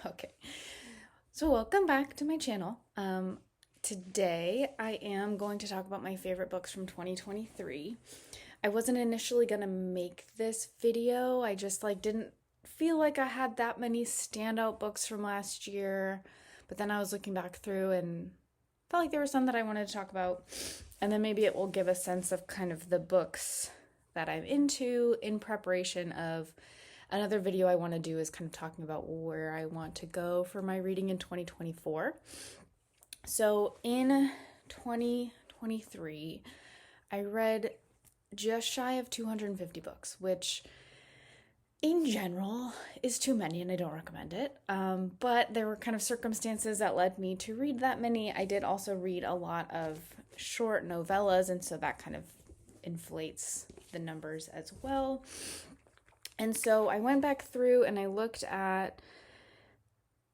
Okay, so welcome back to my channel. Today I am going to talk about my favorite books from 2023. I wasn't initially gonna make this video. I just didn't feel like I had that many standout books from last year, but then I was looking back through and felt like there were some that I wanted to talk about, and then maybe it will give a sense of kind of the books that I'm into in preparation of another video I want to do is kind of talking about where I want to go for my reading in 2024. So in 2023, I read just shy of 250 books, which in general is too many and I don't recommend it. But there were kind of circumstances that led me to read that many. I did also read a lot of short novellas, and so that kind of inflates the numbers as well. And so I went back through and I looked at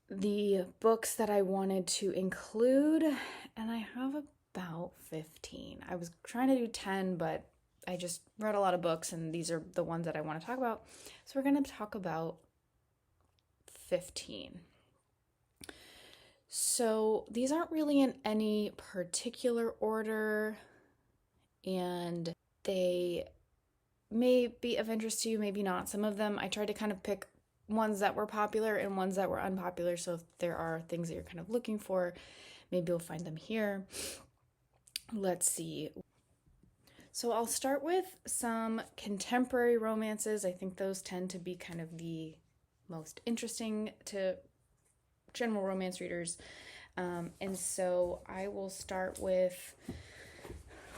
the books that I wanted to include, and I have about 15. I was trying to do 10, but I just read a lot of books, and these are the ones that I want to talk about. So we're going to talk about 15. So these aren't really in any particular order, and they may be of interest to you, maybe not. Some of them I tried to kind of pick ones that were popular and ones that were unpopular, so if there are things that you're kind of looking for, maybe you'll find them here. Let's see. So I'll start with some contemporary romances. I think those tend to be kind of the most interesting to general romance readers. And so I will start with,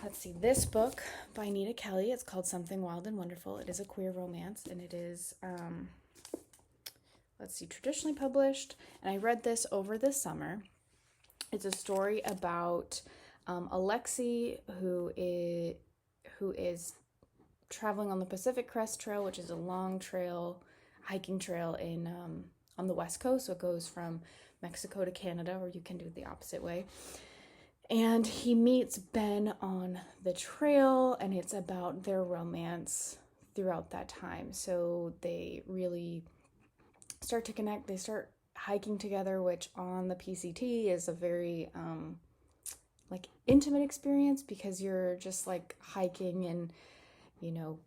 let's see, this book by Anita Kelly. It's called Something Wild and Wonderful. It is a queer romance, and it is, traditionally published. And I read this over the summer. It's a story about Alexi, who is traveling on the Pacific Crest Trail, which is a long trail, hiking trail on the West Coast. So it goes from Mexico to Canada, or you can do it the opposite way. And he meets Ben on the trail, and it's about their romance throughout that time. So they really start to connect. They start hiking together, which on the PCT is a very intimate experience, because you're just hiking and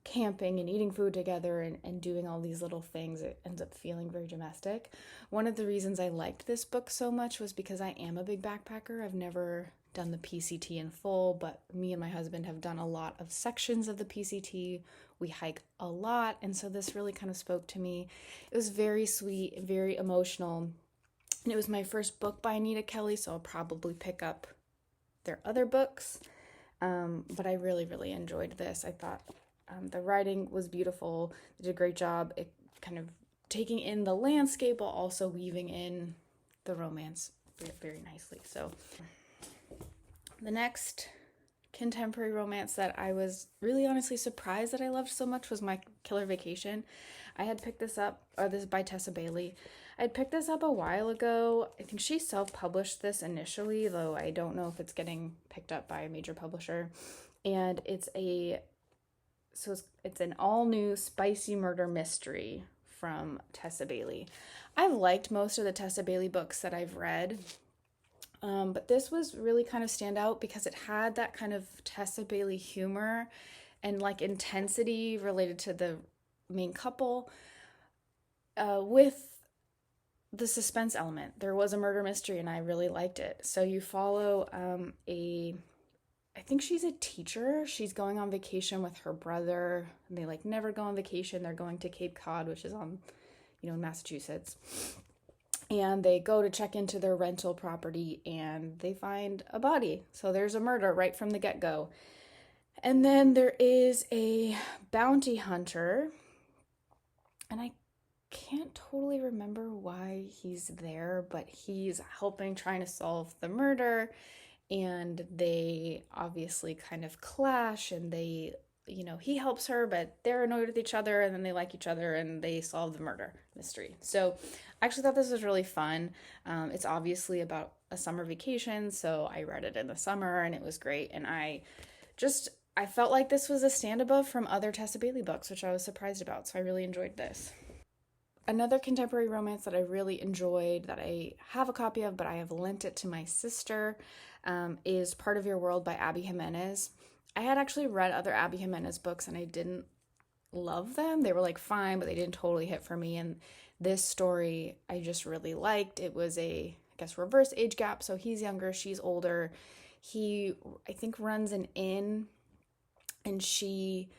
camping and eating food together and doing all these little things. It ends up feeling very domestic. One of the reasons I liked this book so much was because I am a big backpacker. I've never done the PCT in full, but me and my husband have done a lot of sections of the PCT. We hike a lot, and so this really kind of spoke to me. It was very sweet, very emotional, and it was my first book by Anita Kelly, so I'll probably pick up their other books. But I really, really enjoyed this. I thought the writing was beautiful. They did a great job. It kind of taking in the landscape while also weaving in the romance very, very nicely. So the next contemporary romance that I was really honestly surprised that I loved so much was My Killer Vacation. I had picked this up, this is by Tessa Bailey. I had picked this up a while ago. I think she self-published this initially, though I don't know if it's getting picked up by a major publisher. And it's an all-new spicy murder mystery from Tessa Bailey. I've liked most of the Tessa Bailey books that I've read, but this was really kind of stand out because it had that kind of Tessa Bailey humor and intensity related to the main couple, with the suspense element. There was a murder mystery and I really liked it. So you follow I think she's a teacher. She's going on vacation with her brother, and they never go on vacation. They're going to Cape Cod, which is on, in Massachusetts. And they go to check into their rental property and they find a body. So there's a murder right from the get-go. And then there is a bounty hunter, and I can't totally remember why he's there, but he's trying to solve the murder, and they obviously kind of clash, and they, he helps her, but they're annoyed with each other, and then they like each other, and they solve the murder mystery. So I actually thought this was really fun. It's obviously about a summer vacation, so I read it in the summer, and it was great, and I felt like this was a stand above from other Tessa Bailey books, which I was surprised about, so I really enjoyed this. Another contemporary romance that I really enjoyed, that I have a copy of, but I have lent it to my sister, is Part of Your World by Abby Jimenez. I had actually read other Abby Jimenez books and I didn't love them. They were like fine, but they didn't totally hit for me. And this story I just really liked. It was a, I guess, reverse age gap. So he's younger, she's older. He, I think, runs an inn, and she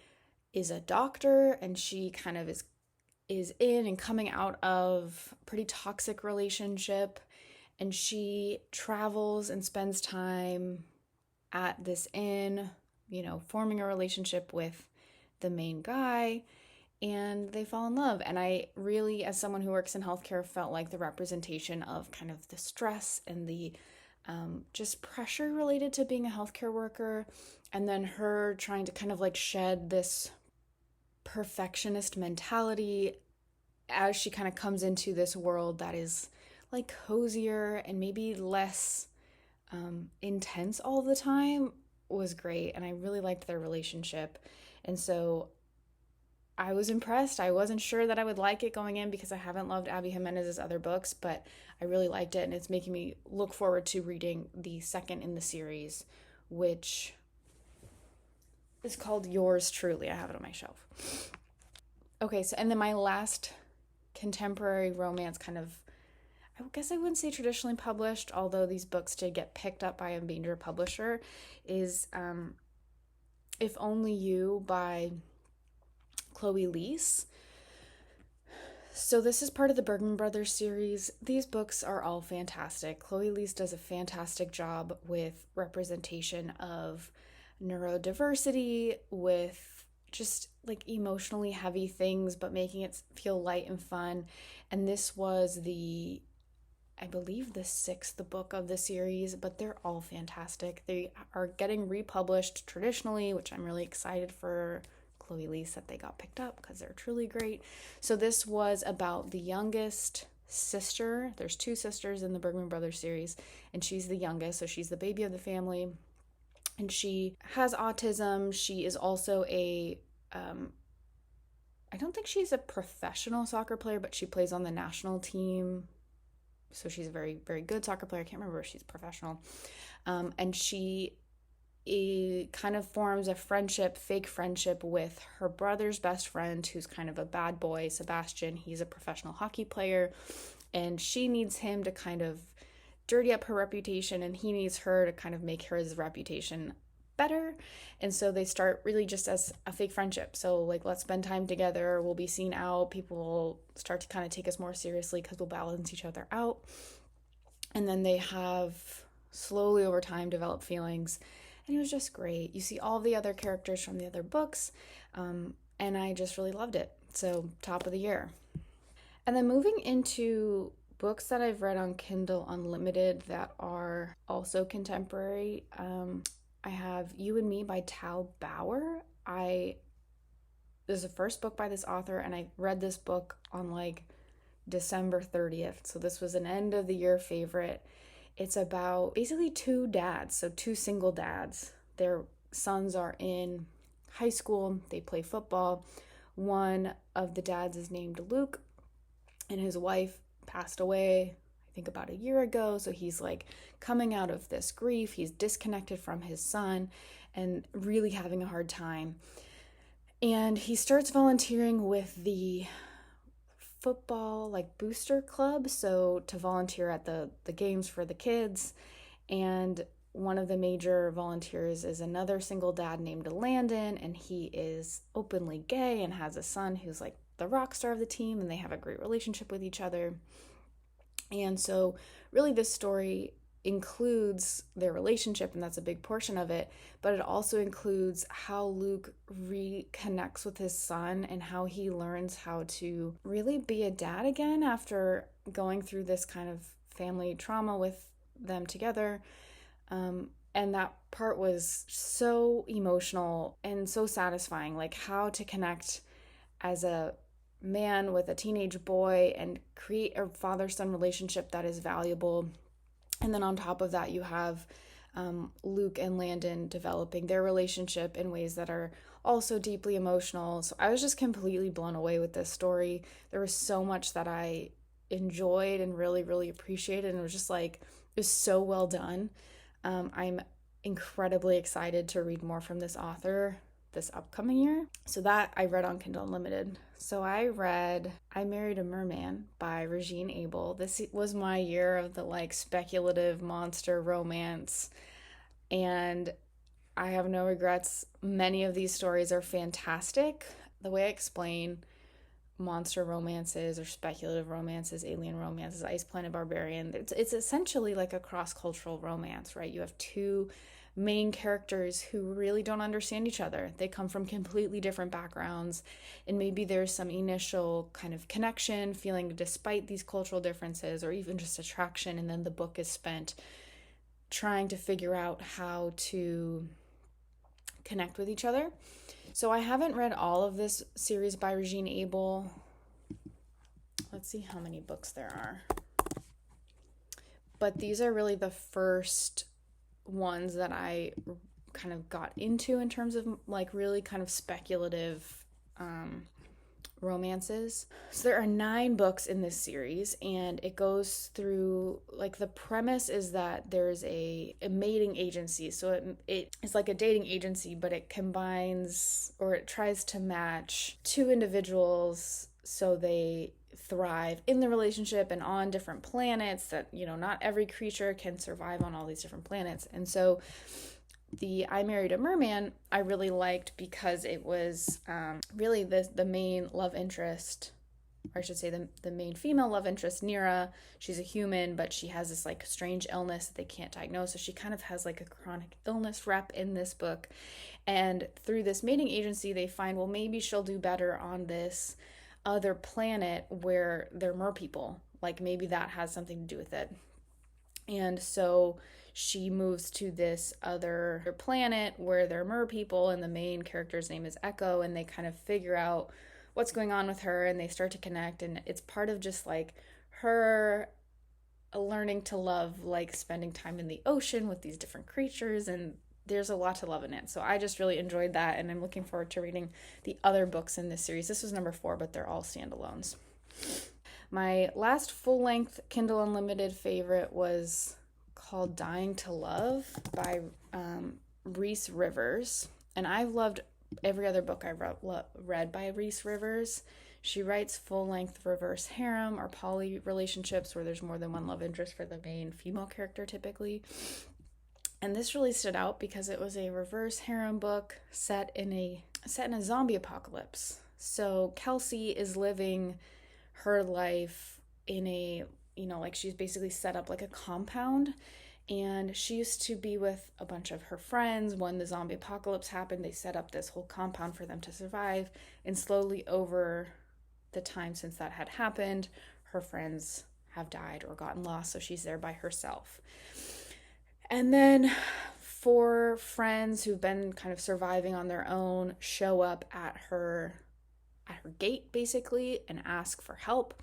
is a doctor, and she kind of is in and coming out of a pretty toxic relationship, and she travels and spends time at this inn, forming a relationship with the main guy, and they fall in love. And I really, as someone who works in healthcare, felt like the representation of kind of the stress and the just pressure related to being a healthcare worker, and then her trying to kind of like shed this perfectionist mentality as she kind of comes into this world that is like cozier and maybe less intense all the time, was great. And I really liked their relationship. And so I was impressed. I wasn't sure that I would like it going in because I haven't loved Abby Jimenez's other books, but I really liked it, and it's making me look forward to reading the second in the series, which is called Yours Truly. I have it on my shelf. Okay, so and then my last contemporary romance, kind of, I guess I wouldn't say traditionally published, although these books did get picked up by a major publisher, is If Only You by Chloe Liese. So this is part of the Bergman Brothers series. These books are all fantastic. Chloe Liese does a fantastic job with representation of neurodiversity, with just like emotionally heavy things, but making it feel light and fun. And this was I believe the 6th book of the series, but they're all fantastic. They are getting republished traditionally, which I'm really excited for Chloe Liese that they got picked up because they're truly great. So this was about the youngest sister. There's 2 sisters in the Bergman Brothers series, and she's the youngest, so she's the baby of the family. And she has autism. She is also I don't think she's a professional soccer player, but she plays on the national team. So she's a very, very good soccer player. I can't remember if she's professional. And she kind of forms a fake friendship with her brother's best friend, who's kind of a bad boy, Sebastian. He's a professional hockey player, and she needs him to kind of dirty up her reputation, and he needs her to kind of make his reputation better. And so they start really just as a fake friendship. So like, let's spend time together, we'll be seen out, people will start to kind of take us more seriously because we'll balance each other out. And then they have slowly over time developed feelings, and it was just great. You see all the other characters from the other books, and I just really loved it. So top of the year. And then moving into books that I've read on Kindle Unlimited that are also contemporary, I have You and Me by Tal Bauer. This is the first book by this author, and I read this book on like December 30th. So this was an end of the year favorite. It's about basically 2 dads, so 2 single dads. Their sons are in high school, they play football. One of the dads is named Luke, and his wife passed away, I think about a year ago. So he's like coming out of this grief. He's disconnected from his son and really having a hard time. And he starts volunteering with the football like booster club, so to volunteer at the games for the kids. And one of the major volunteers is another single dad named Landon, and he is openly gay and has a son who's like the rock star of the team, and they have a great relationship with each other. And so really this story includes their relationship, and that's a big portion of it, but it also includes how Luke reconnects with his son and how he learns how to really be a dad again after going through this kind of family trauma with them together. And that part was so emotional and so satisfying, like how to connect as a man with a teenage boy and create a father-son relationship that is valuable. And then on top of that, you have Luke and Landon developing their relationship in ways that are also deeply emotional. So I was just completely blown away with this story. There was so much that I enjoyed and really, really appreciated, and it was just like, it was so well done. I'm incredibly excited to read more from this author this upcoming year. So that I read on Kindle Unlimited. So I read I Married a Merman by Regine Abel. This was my year of the like speculative monster romance, and I have no regrets. Many of these stories are fantastic. The way I explain monster romances or speculative romances, alien romances, Ice Planet Barbarian, it's essentially like a cross-cultural romance, right? You have two main characters who really don't understand each other. They come from completely different backgrounds, and maybe there's some initial kind of connection, feeling despite these cultural differences, or even just attraction, and then the book is spent trying to figure out how to connect with each other. So I haven't read all of this series by Regine Abel. Let's see how many books there are. But these are really the first ones that I kind of got into in terms of like really kind of speculative romances. So there are 9 books in this series, and it goes through, like, the premise is that there's a mating agency. So it is like a dating agency, but it combines, or it tries to match 2 individuals so they thrive in the relationship and on different planets that, not every creature can survive on all these different planets. And so the I Married a Merman I really liked because it was really the main love interest, or I should say the main female love interest, Nira. She's a human, but she has this like strange illness that they can't diagnose. So she kind of has like a chronic illness rep in this book. And through this mating agency, they find, well, maybe she'll do better on this other planet where they're mer people. Like maybe that has something to do with it. And so she moves to this other planet where there are mer people, and the main character's name is Echo, and they kind of figure out what's going on with her, and they start to connect, and it's part of just like her learning to love, like spending time in the ocean with these different creatures, and there's a lot to love in it. So I just really enjoyed that, and I'm looking forward to reading the other books in this series. This was number 4, but they're all standalones. My last full-length Kindle Unlimited favorite was called Dying to Love by Reese Rivers. And I've loved every other book I've read by Reese Rivers. She writes full-length reverse harem or poly relationships where there's more than one love interest for the main female character typically. And this really stood out because it was a reverse harem book set in a zombie apocalypse. So Kelsey is living her life in a, like she's basically set up like a compound, and she used to be with a bunch of her friends. When the zombie apocalypse happened, they set up this whole compound for them to survive, and slowly over the time since that had happened, her friends have died or gotten lost, so she's there by herself. And then 4 friends who've been kind of surviving on their own show up at her gate basically and ask for help,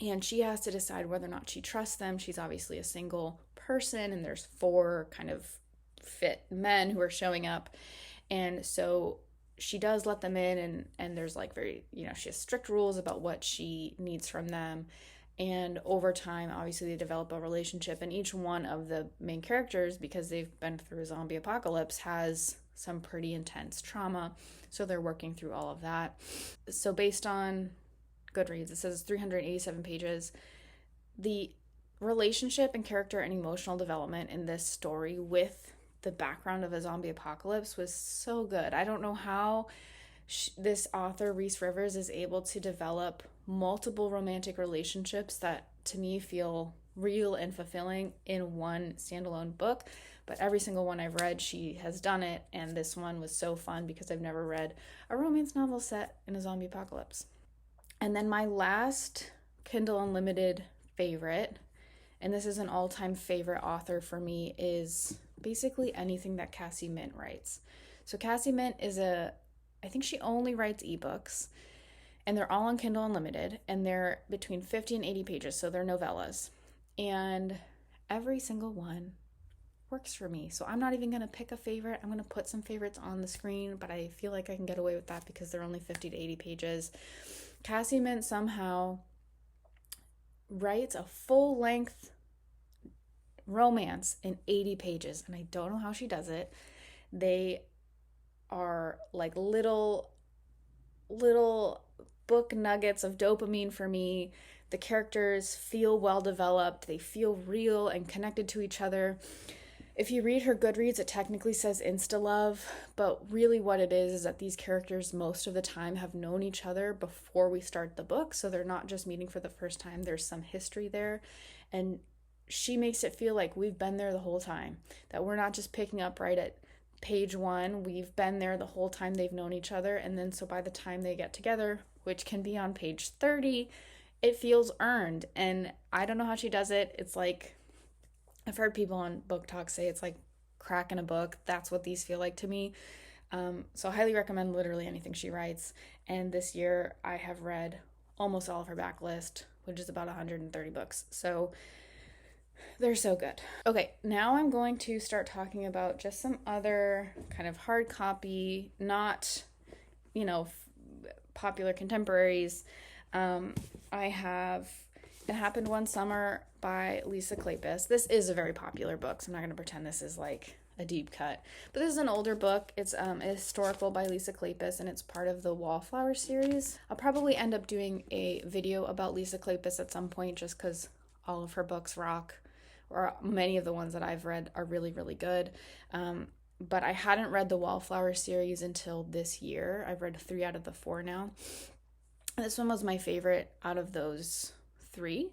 and she has to decide whether or not she trusts them. She's obviously a single person, and there's 4 kind of fit men who are showing up, and so she does let them in, and there's like very, she has strict rules about what she needs from them. And over time, obviously, they develop a relationship, and each one of the main characters, because they've been through a zombie apocalypse, has some pretty intense trauma, so they're working through all of that. So based on Goodreads, it says 387 pages. The relationship and character and emotional development in this story with the background of a zombie apocalypse was so good. I don't know how this author, Reese Rivers, is able to develop multiple romantic relationships that to me feel real and fulfilling in one standalone book, but every single one I've read, she has done it, and this one was so fun because I've never read a romance novel set in a zombie apocalypse. And then my last Kindle Unlimited favorite, and this is an all-time favorite author for me, is basically anything that Cassie Mint writes. So Cassie Mint is I think she only writes ebooks, and they're all on Kindle Unlimited, and they're between 50 and 80 pages, so they're novellas. And every single one works for me. So I'm not even going to pick a favorite. I'm going to put some favorites on the screen, but I feel like I can get away with that because they're only 50 to 80 pages. Cassie Mint somehow writes a full-length romance in 80 pages, and I don't know how she does it. They are like little book nuggets of dopamine for me. The characters feel well developed. They feel real and connected to each other. If you read her Goodreads, it technically says insta-love, but really what it is that these characters most of the time have known each other before we start the book, so they're not just meeting for the first time. There's some history there, and she makes it feel like we've been there the whole time, that we're not just picking up right at page 1. We've been there the whole time they've known each other, and then so by the time they get together, which can be on page 30, it feels earned. And I don't know how she does it. It's like, I've heard people on Book Talk say it's like cracking a book. That's what these feel like to me. So I highly recommend literally anything she writes. And this year I have read almost all of her backlist, which is about 130 books. So they're so good. Okay, now I'm going to start talking about just some other kind of hard copy, not, popular contemporaries. I have It Happened One Summer by Liese Kleypas. This is a very popular book, so I'm not going to pretend this is like a deep cut. But this is an older book. It's a historical by Liese Kleypas, and it's part of the Wallflower series. I'll probably end up doing a video about Liese Kleypas at some point just because all of her books rock, or many of the ones that I've read are really, really good. But I hadn't read the Wallflower series until this year. I've read 3 out of the 4 now. This one was my favorite out of those 3.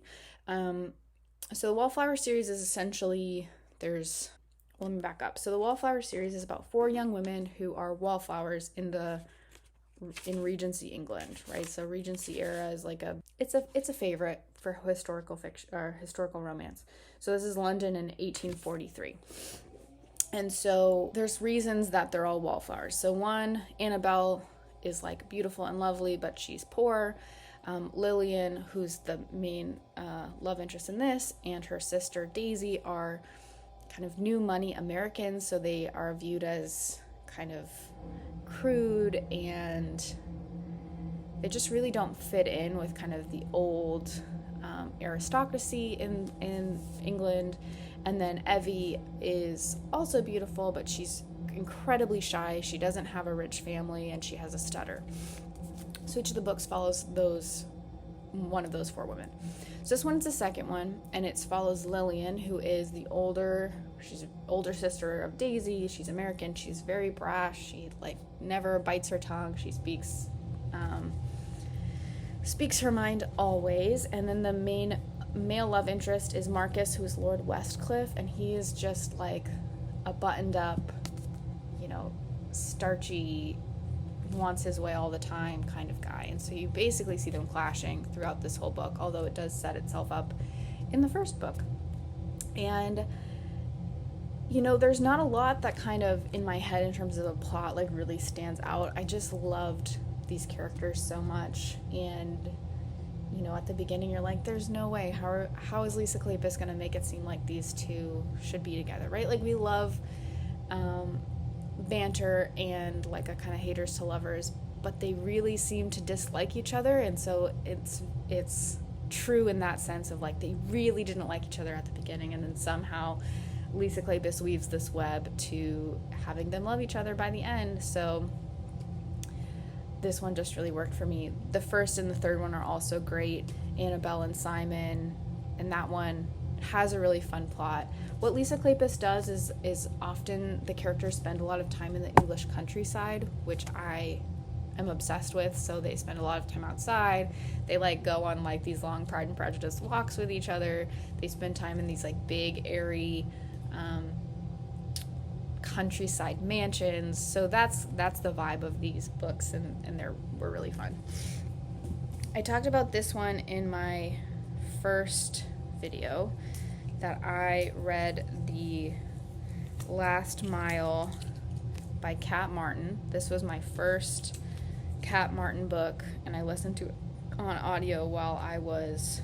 So the Wallflower series is essentially, let me back up. So the Wallflower series is about 4 young women who are wallflowers in Regency England, right? So Regency era is like it's a favorite for historical fiction or historical romance. So this is London in 1843. And so there's reasons that they're all wallflowers. So one, Annabelle is like beautiful and lovely, but she's poor. Lillian, who's the main love interest in this, and her sister Daisy are kind of new money Americans, so they are viewed as kind of crude, and they just really don't fit in with kind of the old aristocracy in England. And then Evie is also beautiful, but she's incredibly shy. She doesn't have a rich family, and she has a stutter. So each of the books follows one of those 4 women. So this one's the second one, and it follows Lillian, who is she's an older sister of Daisy. She's American. She's very brash. She never bites her tongue. She speaks her mind always. And then the main male love interest is Marcus, who is Lord Westcliff, and he is just like a buttoned up, starchy, wants his way all the time kind of guy. And so you basically see them clashing throughout this whole book, although it does set itself up in the first book. And there's not a lot that kind of in my head in terms of a plot really stands out. I just loved these characters so much, and at the beginning you're like, there's no way, how is Liese Kleypas going to make it seem like these two should be together, right? We love banter and a kind of haters to lovers, but they really seem to dislike each other. And so it's true in that sense of they really didn't like each other at the beginning, and then somehow Liese Kleypas weaves this web to having them love each other by the end. So this one just really worked for me. The first and the third one are also great, Annabelle and Simon, and that one has a really fun plot. What Liese Kleypas does is often the characters spend a lot of time in the English countryside, which I am obsessed with. So they spend a lot of time outside. They go on these long Pride and Prejudice walks with each other. They spend time in these big airy countryside mansions. So that's the vibe of these books, and were really fun. I talked about this one in my first video, that I read The Last Mile by Kat Martin. This was my first Kat Martin book, and I listened to it on audio while I was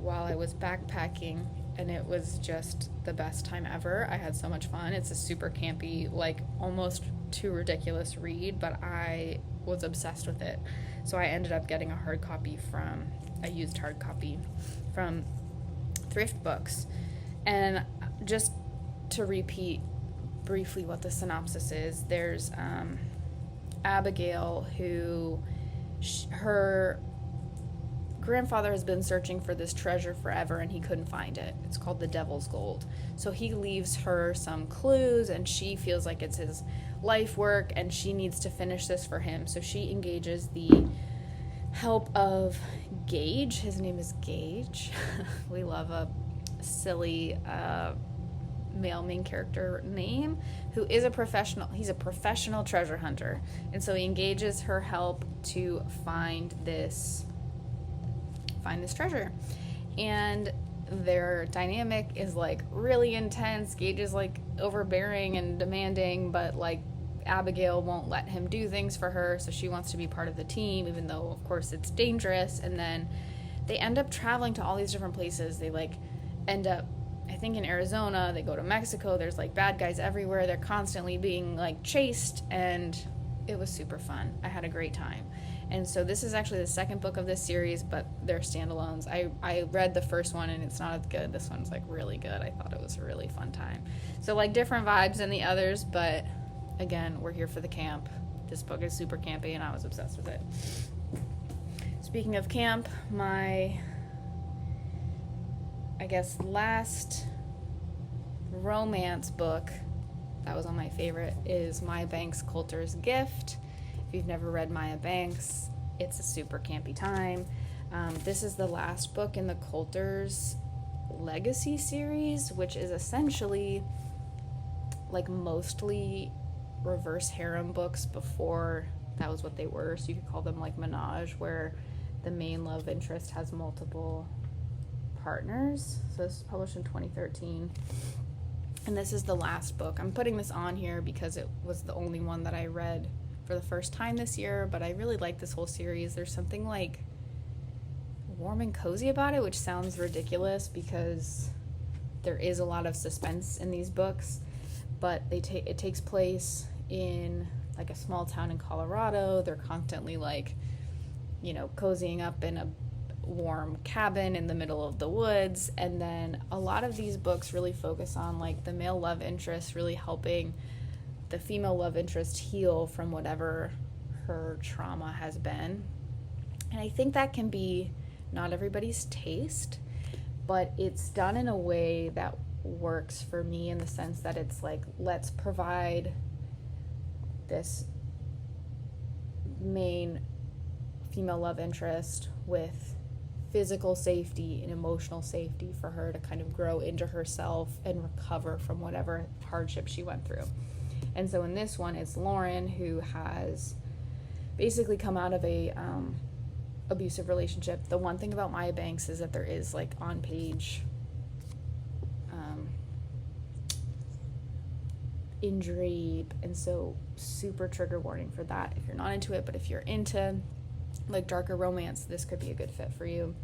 while I was backpacking, and it was just the best time ever. I had so much fun. It's a super campy, like almost too ridiculous read, but I was obsessed with it. So I ended up getting a used hard copy from thrift books. And just to repeat briefly what the synopsis is, there's Abigail, who her grandfather has been searching for this treasure forever and he couldn't find it. It's called the Devil's Gold. So he leaves her some clues and she feels like it's his life work and she needs to finish this for him. So she engages the help of Gage. His name is Gage. We love a silly male main character name, who is he's a professional treasure hunter. And so he engages her help to find this treasure. And their dynamic is like really intense. Gage is like overbearing and demanding, but like Abigail won't let him do things for her, so she wants to be part of the team, even though of course it's dangerous. And then they end up traveling to all these different places. They like end up, I think, in Arizona. They go to Mexico. There's like bad guys everywhere. They're constantly being like chased, and it was super fun. I had a great time. And so this is actually the second book of this series, but they're standalones. I read the first one and it's not as good. This one's like really good. I thought it was a really fun time. So like different vibes than the others, but again, we're here for the camp. This book is super campy and I was obsessed with it. Speaking of camp, my, I guess, last romance book that was on my favorite is Maya Banks' Colter's Gift. If you've never read Maya Banks, it's a super campy time. This is the last book in the Colter's Legacy series, which is essentially like mostly reverse harem books. Before that was what they were, so you could call them like menage, where the main love interest has multiple partners. So this was published in 2013. And this is the last book. I'm putting this on here because it was the only one that I read for the first time this year, but I really like this whole series. There's something like warm and cozy about it, which sounds ridiculous because there is a lot of suspense in these books, but it takes place in like a small town in Colorado. They're constantly like, you know, cozying up in a warm cabin in the middle of the woods. And then a lot of these books really focus on like the male love interest really helping the female love interest heal from whatever her trauma has been. And I think that can be not everybody's taste, but it's done in a way that works for me, in the sense that it's like, let's provide this main female love interest with physical safety and emotional safety for her to kind of grow into herself and recover from whatever hardship she went through. And so in this one, it's Lauren, who has basically come out of a abusive relationship. The one thing about Maya Banks is that there is like on-page injury, and so super trigger warning for that if you're not into it. But if you're into like darker romance, this could be a good fit for you.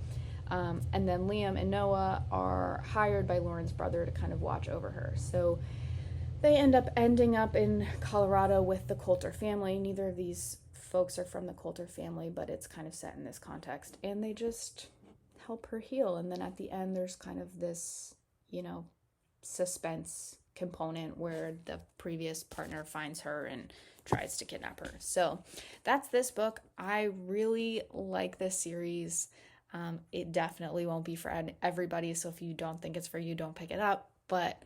And then Liam and Noah are hired by Lauren's brother to kind of watch over her. So they ending up in Colorado with the Colter family. Neither of these folks are from the Colter family, but it's kind of set in this context. And they just help her heal. And then at the end, there's kind of this, you know, suspense component where the previous partner finds her and tries to kidnap her. So that's this book. I really like this series. It definitely won't be for everybody. So if you don't think it's for you, don't pick it up. But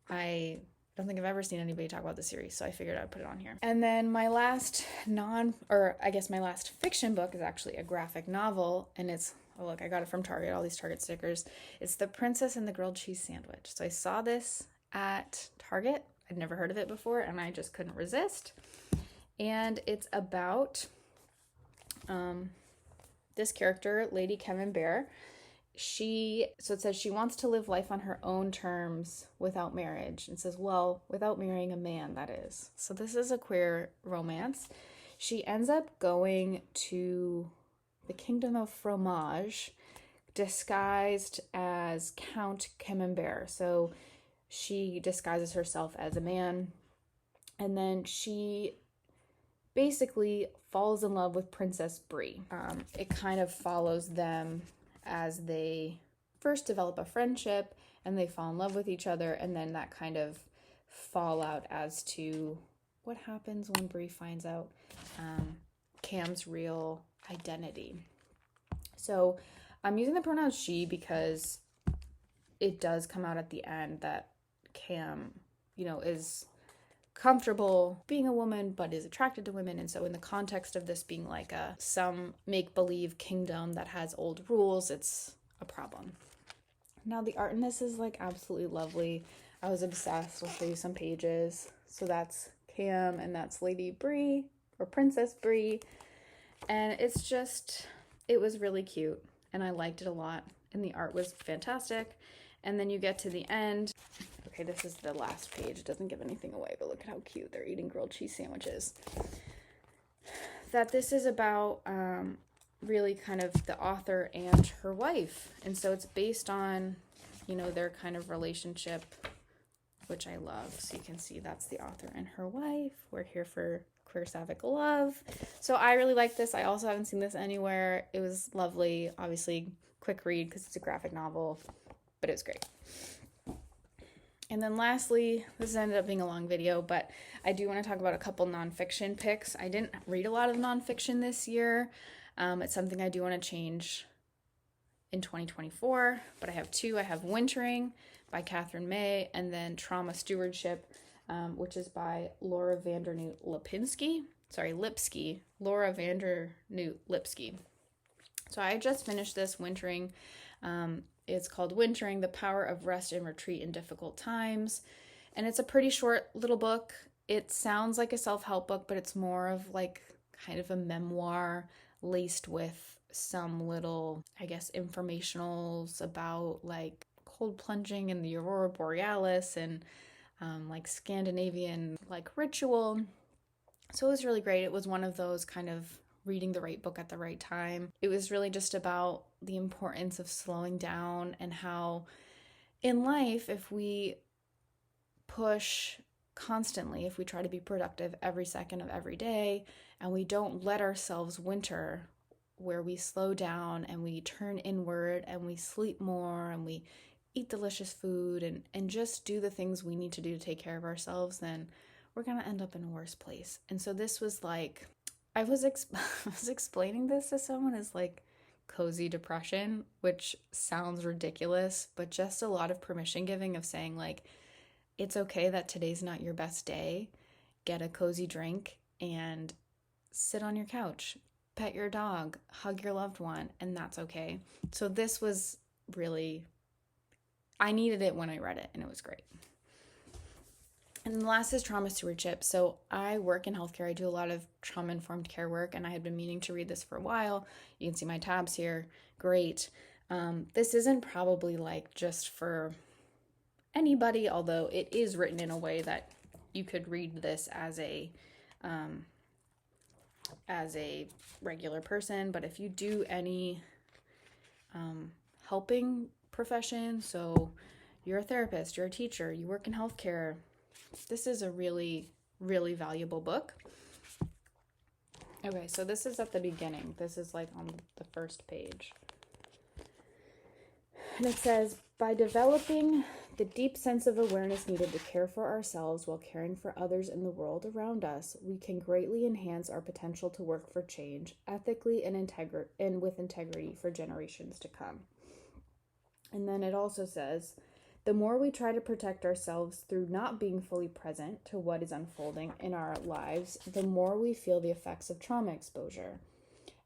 I don't think I've ever seen anybody talk about the series, so I figured I'd put it on here. And then my last my last fiction book is actually a graphic novel, and it's, oh look, I got it from Target, all these Target stickers. It's The Princess and the Grilled Cheese Sandwich. So I saw this at Target. I'd never heard of it before, and I just couldn't resist. And it's about this character, Lady Kevin Bear. It says she wants to live life on her own terms without marriage. It says, well, without marrying a man, that is. So this is a queer romance. She ends up going to the Kingdom of Fromage disguised as Count Camembert. So she disguises herself as a man, and then she basically falls in love with Princess Bree. It kind of follows them as they first develop a friendship and they fall in love with each other, and then that kind of fallout as to what happens when Bree finds out Cam's real identity. So I'm using the pronoun she because it does come out at the end that Cam, is comfortable being a woman but is attracted to women, and so in the context of this being like some make-believe kingdom that has old rules, it's a problem. Now the art in this is like absolutely lovely. I was obsessed. I'll show you some pages. So that's Cam and that's Lady Bree or Princess Bree, and it was really cute and I liked it a lot and the art was fantastic. And then you get to the end. Okay, this is the last page. It doesn't give anything away, but look at how cute they're eating grilled cheese sandwiches. That this is about really kind of the author and her wife. And so it's based on, their kind of relationship, which I love. So you can see that's the author and her wife. We're here for queer sapphic love. So I really like this. I also haven't seen this anywhere. It was lovely. Obviously, quick read because it's a graphic novel, but it was great. And then lastly, this ended up being a long video, but I do want to talk about a couple nonfiction picks. I didn't read a lot of nonfiction this year. It's something I do want to change in 2024, but I have two. I have Wintering by Katherine May, and then Trauma Stewardship, which is by Laura Vandernoot Lipsky. Laura Vandernoot Lipsky. So I just finished this Wintering. It's called Wintering, The Power of Rest and Retreat in Difficult Times. And it's a pretty short little book. It sounds like a self-help book, but it's more of like kind of a memoir laced with some little, I guess, informationals about like cold plunging in the Aurora Borealis and like Scandinavian like ritual. So it was really great. It was one of those kind of reading the right book at the right time. It was really just about the importance of slowing down and how in life, if we push constantly, if we try to be productive every second of every day and we don't let ourselves winter, where we slow down and we turn inward and we sleep more and we eat delicious food and just do the things we need to do to take care of ourselves, then we're going to end up in a worse place. And so this was like, I was explaining this to someone as like cozy depression, which sounds ridiculous, but just a lot of permission giving of saying like, it's okay that today's not your best day. Get a cozy drink and sit on your couch, pet your dog, hug your loved one, and that's okay. So this was really, I needed it when I read it, and it was great. And the last is Trauma Stewardship. So I work in healthcare. I do a lot of trauma-informed care work, and I had been meaning to read this for a while. You can see my tabs here. Great. This isn't probably like just for anybody, although it is written in a way that you could read this as a regular person. But if you do any helping profession, so you're a therapist, you're a teacher, you work in healthcare, this is a really, really valuable book. Okay, so this is at the beginning. This is like on the first page. And it says, by developing the deep sense of awareness needed to care for ourselves while caring for others in the world around us, we can greatly enhance our potential to work for change, ethically and with integrity for generations to come. And then it also says, the more we try to protect ourselves through not being fully present to what is unfolding in our lives, the more we feel the effects of trauma exposure.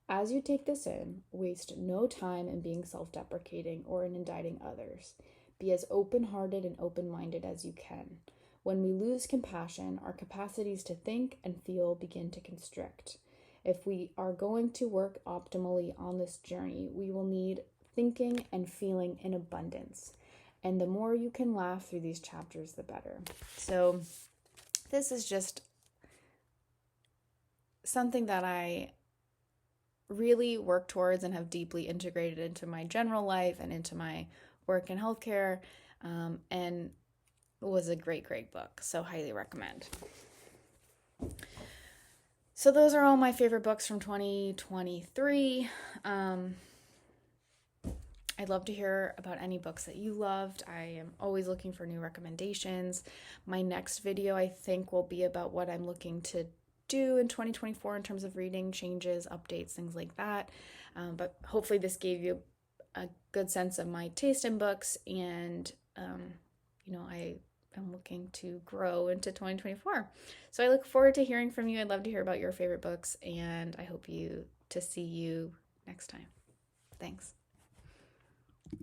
As you take this in, waste no time in being self-deprecating or in indicting others. Be as open-hearted and open-minded as you can. When we lose compassion, our capacities to think and feel begin to constrict. If we are going to work optimally on this journey, we will need thinking and feeling in abundance. And the more you can laugh through these chapters, the better. So this is just something that I really work towards and have deeply integrated into my general life and into my work in healthcare, and was a great, great book. So highly recommend. So those are all my favorite books from 2023. I'd love to hear about any books that you loved. I am always looking for new recommendations. My next video, I think, will be about what I'm looking to do in 2024 in terms of reading changes, updates, things like that. But hopefully this gave you a good sense of my taste in books, and I am looking to grow into 2024. So I look forward to hearing from you. I'd love to hear about your favorite books, and I hope to see you next time. Thanks.